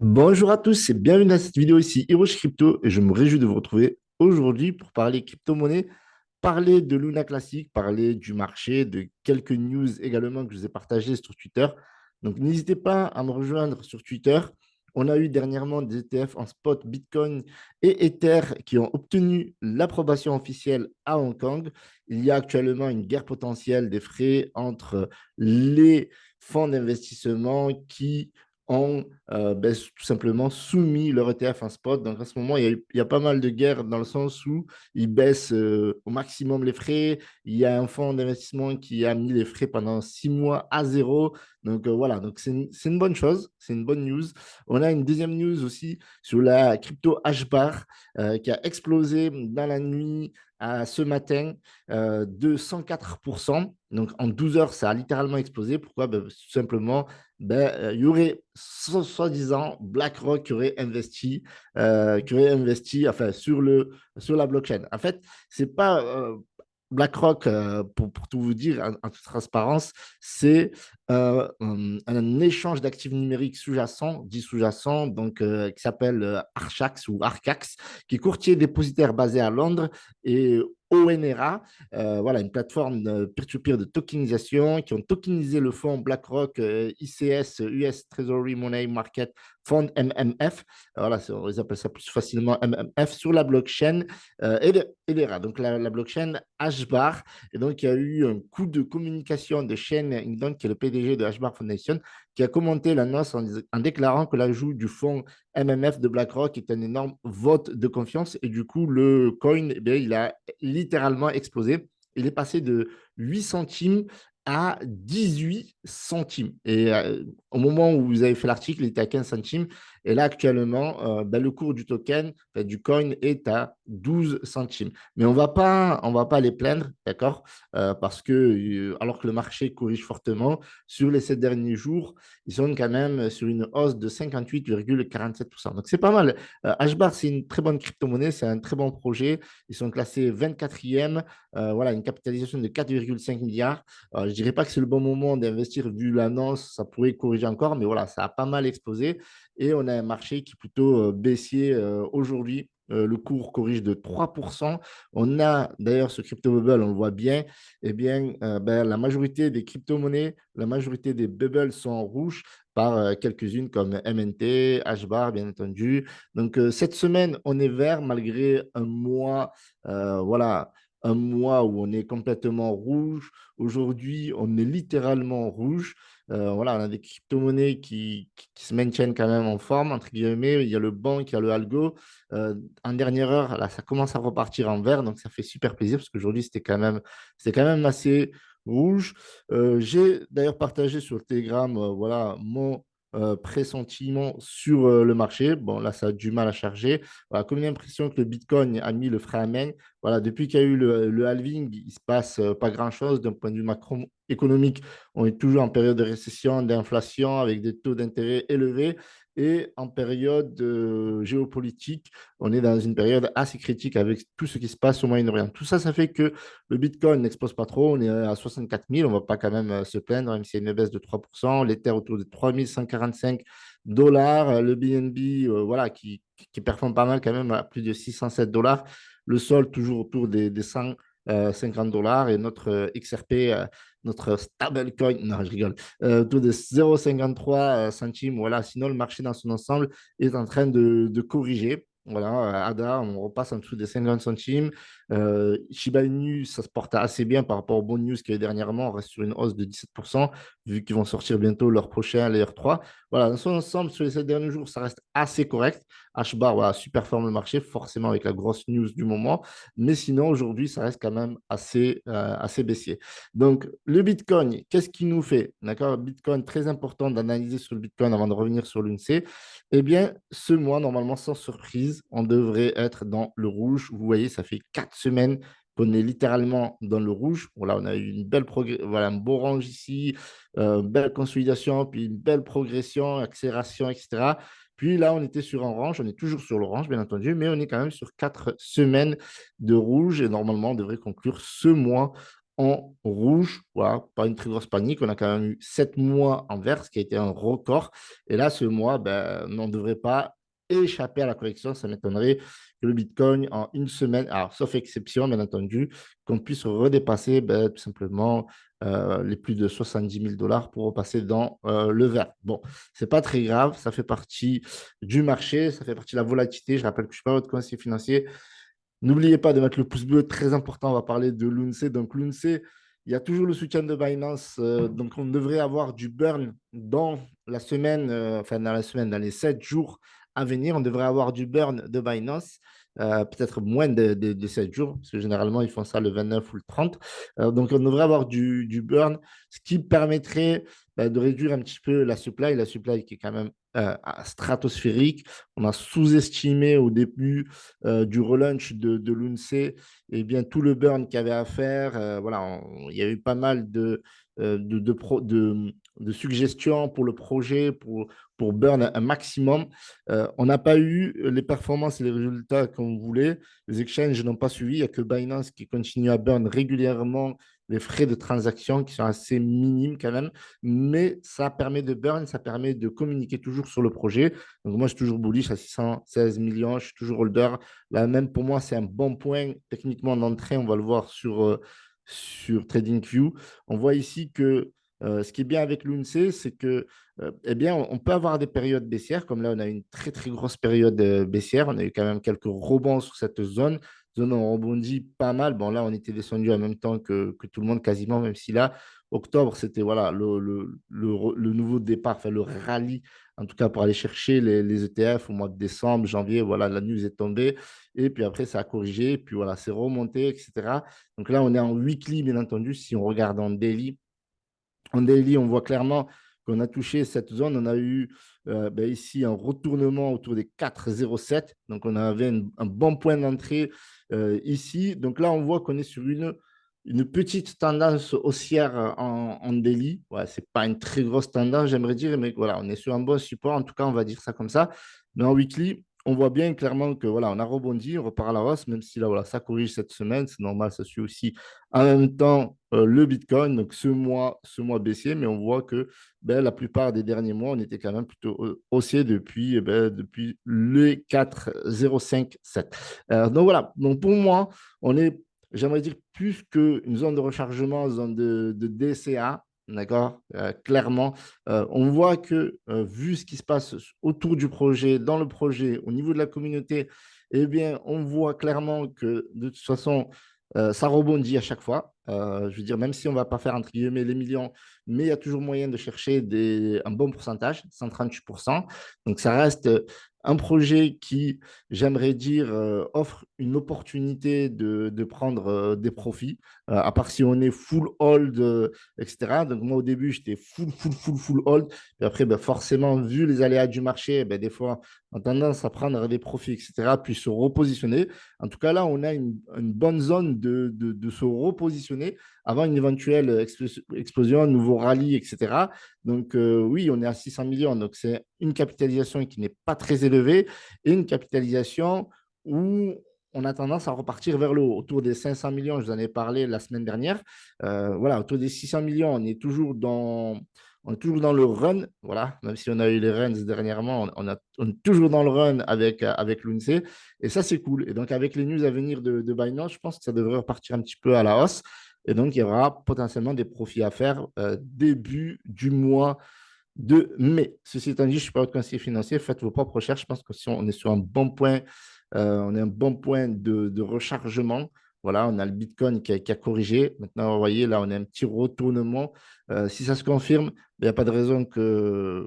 Bonjour à tous et bienvenue dans cette vidéo ici Hiroshi Crypto et je me réjouis de vous retrouver aujourd'hui pour parler crypto-monnaie, parler de Luna Classic, parler du marché, de quelques news également que je vous ai partagées sur Twitter. Donc n'hésitez pas à me rejoindre sur Twitter. On a eu dernièrement des ETF en spot Bitcoin et Ether qui ont obtenu l'approbation officielle à Hong Kong. Il y a actuellement une guerre potentielle des frais entre les fonds d'investissement qui ont tout simplement soumis leur ETF en spot. Donc, en ce moment, il y a pas mal de guerres dans le sens où ils baissent au maximum les frais. Il y a un fonds d'investissement qui a mis les frais pendant 6 mois à zéro. Donc, voilà, donc c'est une bonne chose, c'est une bonne news. On a une deuxième news aussi sur la crypto HBAR qui a explosé dans la nuit à ce matin de 104%. Donc, en 12 heures, ça a littéralement explosé. Pourquoi? Tout simplement, il y aurait soi-disant BlackRock qui aurait investi enfin, sur la blockchain. En fait, c'est pas BlackRock, pour tout vous dire en toute transparence, c'est un échange d'actifs numériques sous-jacents, dit sous-jacent, donc qui s'appelle Archax ou Arcax, qui est courtier dépositaire basé à Londres et ONRA, voilà, une plateforme peer-to-peer de tokenisation qui ont tokenisé le fonds BlackRock ICS, US Treasury Money Market Fund MMF. Voilà, ils appellent ça plus facilement MMF sur la blockchain Elera, donc la blockchain HBAR. Et donc, il y a eu un coup de communication de Shane Ingdon, qui est le PDG de HBAR Foundation, qui a commenté l'annonce en déclarant que l'ajout du fonds MMF de BlackRock est un énorme vote de confiance. Et du coup, le coin, il a littéralement explosé. Il est passé de 8 centimes à 18 centimes. Et au moment où vous avez fait l'article, il était à 15 centimes. Et là, actuellement, le cours du token, du coin, est à 12 centimes. Mais on va pas les plaindre, d'accord? Parce que, alors que le marché corrige fortement, sur les 7 derniers jours, ils sont quand même sur une hausse de 58,47%. Donc, c'est pas mal. HBAR, c'est une très bonne crypto-monnaie, c'est un très bon projet. Ils sont classés 24e, voilà, une capitalisation de 4,5 milliards. Je ne dirais pas que c'est le bon moment d'investir vu l'annonce, ça pourrait corriger encore, mais voilà, ça a pas mal explosé. Et on a un marché qui est plutôt baissier aujourd'hui. Le cours corrige de 3%. On a d'ailleurs ce crypto bubble, on le voit bien. Eh bien, la majorité des crypto-monnaies, la majorité des bubbles sont en rouge par quelques-unes comme MNT, HBAR, bien entendu. Donc, cette semaine, on est vert malgré un mois, voilà, un mois où on est complètement rouge. Aujourd'hui, on est littéralement rouge. Voilà, on a des crypto-monnaies qui se maintiennent quand même en forme, entre guillemets. Il y a le bank, il y a le algo. En dernière heure, là, ça commence à repartir en vert, donc ça fait super plaisir parce qu'aujourd'hui, c'était quand même assez rouge. J'ai d'ailleurs partagé sur Telegram, voilà, mon pressentiment sur le marché. Bon, là, ça a du mal à charger. Voilà, comme j'ai l'impression que le Bitcoin a mis le frein à main, voilà, depuis qu'il y a eu le halving, il ne se passe pas grand-chose d'un point de vue macroéconomique. On est toujours en période de récession, d'inflation, avec des taux d'intérêt élevés. Et en période géopolitique, on est dans une période assez critique avec tout ce qui se passe au Moyen-Orient. Tout ça, ça fait que le Bitcoin n'explose pas trop. On est à 64 000. On ne va pas quand même se plaindre, même s'il y a une baisse de 3%. L'Ether autour de 3 145 dollars. Le BNB, voilà, qui performe pas mal quand même à plus de 607 dollars. Le sol, toujours autour des 150 dollars. Et notre XRP, notre stablecoin, non, je rigole, autour de 0,53 centimes. Voilà. Sinon, le marché dans son ensemble est en train de corriger. Voilà, ADA, on repasse en dessous des 50 centimes. Shiba Inu, ça se porte assez bien par rapport aux bonnes news qu'il y a eu dernièrement. On reste sur une hausse de 17%, vu qu'ils vont sortir bientôt leur prochain Layer 3. Voilà, dans son ensemble, sur les 7 derniers jours, ça reste assez correct. HBAR, voilà, super forme le marché, forcément avec la grosse news du moment. Mais sinon, aujourd'hui, ça reste quand même assez baissier. Donc, le Bitcoin, qu'est-ce qu'il nous fait? D'accord? Bitcoin, très important d'analyser sur le Bitcoin avant de revenir sur l'UNC. Eh bien, ce mois, normalement, sans surprise, on devrait être dans le rouge. Vous voyez, ça fait 4 semaines qu'on est littéralement dans le rouge. Voilà, on a eu une belle voilà, un beau range ici, belle consolidation, puis une belle progression, accélération, etc. Puis là, on était sur un orange, on est toujours sur l'orange, bien entendu, mais on est quand même sur 4 semaines de rouge et normalement, on devrait conclure ce mois en rouge. Voilà, pas une très grosse panique. On a quand même eu 7 mois en vert, ce qui a été un record. Et là, ce mois, ben, on ne devrait pas échapper à la correction. Ça m'étonnerait que le Bitcoin, en une semaine, alors sauf exception, bien entendu, qu'on puisse redépasser ben, tout simplement les plus de 70 000 $ pour repasser dans le vert. Bon, c'est pas très grave, ça fait partie du marché, ça fait partie de la volatilité. Je rappelle que je ne suis pas votre conseiller financier. N'oubliez pas de mettre le pouce bleu, très important. On va parler de l'UNC. Donc, l'UNC, il y a toujours le soutien de Binance. Donc, on devrait avoir du burn dans la semaine, dans les 7 jours à venir. On devrait avoir du burn de Binance, peut-être moins de 7 jours, parce que généralement, ils font ça le 29 ou le 30. Donc, on devrait avoir du burn, ce qui permettrait de réduire un petit peu la supply qui est quand même stratosphérique. On a sous-estimé au début du relaunch de l'UNC, et bien tout le burn qu'il y avait à faire. Voilà, il y a eu pas mal de suggestions pour le projet, pour burn un maximum. On n'a pas eu les performances et les résultats qu'on voulait. Les exchanges n'ont pas suivi. Il n'y a que Binance qui continue à burn régulièrement les frais de transaction qui sont assez minimes quand même, mais ça permet de burn, ça permet de communiquer toujours sur le projet. Donc moi, je suis toujours bullish à 616 millions, je suis toujours holder. Là, même pour moi, c'est un bon point techniquement d'entrée. On va le voir sur TradingView. On voit ici que ce qui est bien avec l'UNC, c'est que eh bien, on peut avoir des périodes baissières, comme là, on a une très, très grosse période baissière. On a eu quand même quelques rebonds sur cette zone. Zone où on rebondit pas mal. Bon, là, on était descendu en même temps que tout le monde quasiment, même si là, octobre, c'était voilà, le nouveau départ, enfin, le rallye, en tout cas pour aller chercher les ETF au mois de décembre, janvier. Voilà, la news est tombée. Et puis après, ça a corrigé. Et puis voilà, c'est remonté, etc. Donc là, on est en weekly, bien entendu. Si on regarde en daily, on voit clairement qu'on a touché cette zone. On a eu ben ici un retournement autour des 4,07. Donc, on avait un bon point d'entrée ici. Donc là, on voit qu'on est sur une petite tendance haussière en daily. Ouais, ce n'est pas une très grosse tendance, j'aimerais dire, mais voilà, on est sur un bon support. En tout cas, on va dire ça comme ça. Mais en weekly, on voit bien clairement que voilà, on a rebondi, on repart à la hausse, même si là, voilà, ça corrige cette semaine. C'est normal, ça suit aussi en même temps le Bitcoin. Donc, ce mois baissier, mais on voit que ben, la plupart des derniers mois, on était quand même plutôt haussier depuis, depuis le 4,057. Donc, voilà. Donc, pour moi, on est, j'aimerais dire, plus qu'une zone de rechargement, zone de DCA. D'accord. Clairement, on voit que, vu ce qui se passe autour du projet, dans le projet, au niveau de la communauté, eh bien, on voit clairement que de toute façon, ça rebondit à chaque fois. Je veux dire, même si on ne va pas faire entre guillemets les millions, mais il y a toujours moyen de chercher un bon pourcentage, 138%. Donc, ça reste un projet qui, j'aimerais dire, offre une opportunité de prendre des profits, à part si on est full hold, etc. Donc, moi, au début, j'étais full hold. Et après, ben, forcément, vu les aléas du marché, ben, des fois, on a tendance à prendre des profits, etc., puis se repositionner. En tout cas, là, on a une bonne zone de se repositionner avant une éventuelle explosion, un nouveau rallye, etc. Donc, oui, on est à 600 millions. Donc, c'est une capitalisation qui n'est pas très élevée et une capitalisation où on a tendance à repartir vers le haut, autour des 500 millions. Je vous en ai parlé la semaine dernière. Voilà, autour des 600 millions, on est toujours dans le run, voilà, même si on a eu les runs dernièrement, on est toujours dans le run avec l'UNC, et ça, c'est cool. Et donc, avec les news à venir de Binance, je pense que ça devrait repartir un petit peu à la hausse, et donc, il y aura potentiellement des profits à faire début du mois de mai. Ceci étant dit, je ne suis pas votre conseiller financier, faites vos propres recherches. Je pense que si on est sur un bon point, on est un bon point de rechargement. Voilà, on a le Bitcoin qui a corrigé. Maintenant, vous voyez, là, on a un petit retournement. Si ça se confirme, il n'y a pas de raison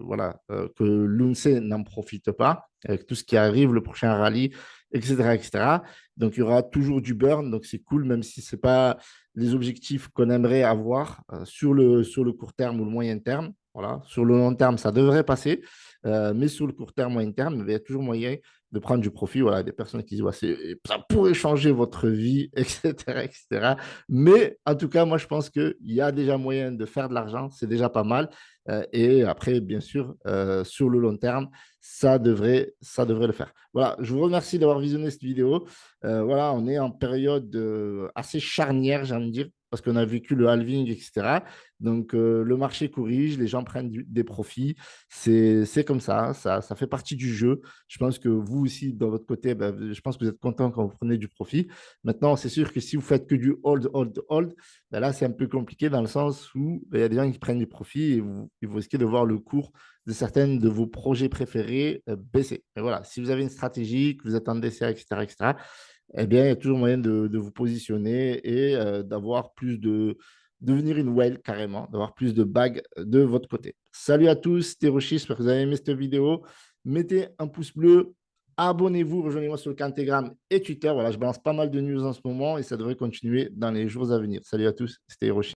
voilà, que l'UNC n'en profite pas avec tout ce qui arrive, le prochain rallye, etc., etc. Donc, il y aura toujours du burn. Donc, c'est cool, même si ce n'est pas les objectifs qu'on aimerait avoir sur le court terme ou le moyen terme. Voilà. Sur le long terme, ça devrait passer, mais sur le court terme, moyen terme, il y a toujours moyen de prendre du profit. Voilà, des personnes qui disent ouais, ça pourrait changer votre vie, etc., etc. Mais en tout cas, moi, je pense qu'il y a déjà moyen de faire de l'argent, c'est déjà pas mal. Et après, bien sûr, sur le long terme, ça devrait le faire. Voilà, je vous remercie d'avoir visionné cette vidéo. Voilà, on est en période assez charnière, j'ai envie de dire. parce qu'on a vécu le halving, etc. Donc, le marché corrige, les gens prennent des profits. C'est comme ça, hein, ça fait partie du jeu. Je pense que vous aussi, de votre côté, ben, je pense que vous êtes content quand vous prenez du profit. Maintenant, c'est sûr que si vous faites que du hold, hold, hold, ben là, c'est un peu compliqué dans le sens où ben, il y a des gens qui prennent du profit et vous risquez de voir le cours de certains de vos projets préférés baisser. Mais voilà, si vous avez une stratégie, que vous êtes en dessert, etc., etc., eh bien, il y a toujours moyen de vous positionner et d'avoir plus de devenir une whale carrément, d'avoir plus de bagues de votre côté. Salut à tous, c'était Rocher, j'espère que vous avez aimé cette vidéo. Mettez un pouce bleu, abonnez-vous, rejoignez-moi sur le compte Telegram et Twitter. Voilà, je balance pas mal de news en ce moment et ça devrait continuer dans les jours à venir. Salut à tous, c'était Hiroshi.